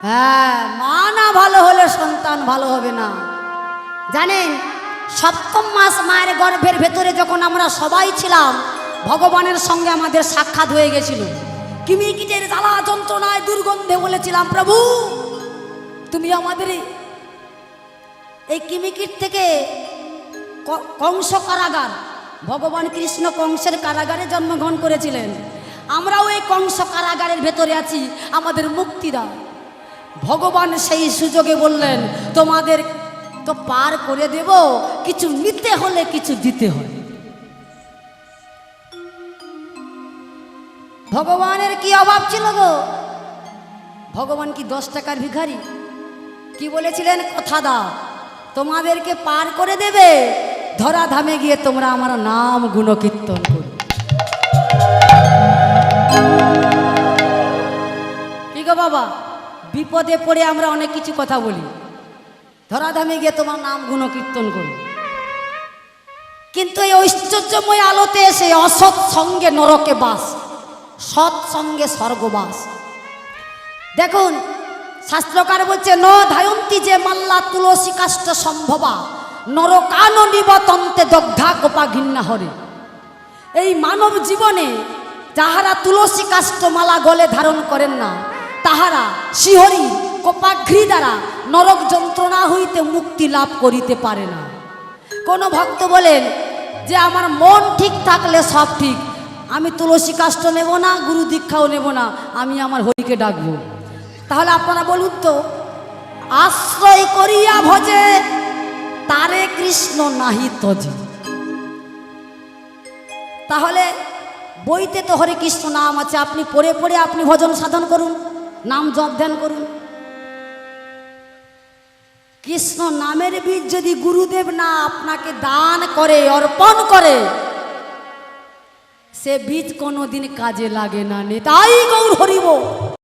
হ্যাঁ, মা না ভালো হলে সন্তান ভালো হবে না। জানেন, সপ্তম মাস মায়ের গর্ভের ভেতরে যখন আমরা সবাই ছিলাম, ভগবানের সঙ্গে আমাদের সাক্ষাৎ হয়ে গেছিল। কিমিকিটের জ্বালা যন্ত্রণায় দুর্গন্ধে বলেছিলাম, প্রভু তুমি আমাদের এই কিমিকিট থেকে কংস কারাগার, ভগবান কৃষ্ণ কংসের কারাগারে জন্মগ্রহণ করেছিলেন, আমরাও এই কংস কারাগারের ভেতরে আছি, আমাদের মুক্তি দাও। ভগবান সেই সুযোগে বললেন, তোমাদের তো পার করে দেব, কিছু নিতে হলে কিছু দিতে হয়। ভগবানের কি অভাব ছিল গো? ভগবান কি 10 টাকার ভিখারি? কি বলেছিলেন? কথা দাও, তোমাদেরকে পার করে দেবে, ধরাধামে গিয়ে তোমরা আমার নাম গুণকীর্তন করো। কি গো বাবা, বিপদে পড়ে আমরা অনেক কিছু কথা বলি, ধরাধামে গিয়ে তোমার নাম গুণকীর্তন করো, কিন্তু এই ঐশ্বর্যময় আলোতে এসে অসৎ সঙ্গে নরকে বাস, সৎ সঙ্গে স্বর্গবাস। দেখুন, শাস্ত্রকার বলছে, ন ধায়ন্তী যে মাল্লা তুলসী কাষ্ঠ সম্ভবা নরকান নিবতন্তে দগ্ধা কোপা ঘিন্না হরে। এই মানব জীবনে যাহারা তুলসী কাষ্ঠ মালা গলে ধারণ করেন না, তাহারা শিহরি কোপাঘ্রি দ্বারা নরক যন্ত্রণা হইতে মুক্তি লাভ করিতে পারে না। কোনো ভক্ত বলেন যে আমার মন ঠিক থাকলে সব ঠিক, আমি তুলসী কাষ্ঠ নেব না, গুরু দীক্ষাও নেব না, আমি আমার হরিকে ডাকবো। তাহলে আপনারা বলুন তো, আশ্রয় করিয়া ভজে তারে কৃষ্ণ নাহি তজে। তাহলে বইতে তো হরে কৃষ্ণ নাম আছে, আপনি পড়ে পড়ে আপনি ভজন সাধন করুন, নাম জপ ধ্যান করুন। কৃষ্ণ নামের বীজ যদি গুরুদেব না আপনাকে দান করে, অর্পণ করে, সে বীজ কোনোদিন কাজে লাগে না। নেতাই গৌর হরিব।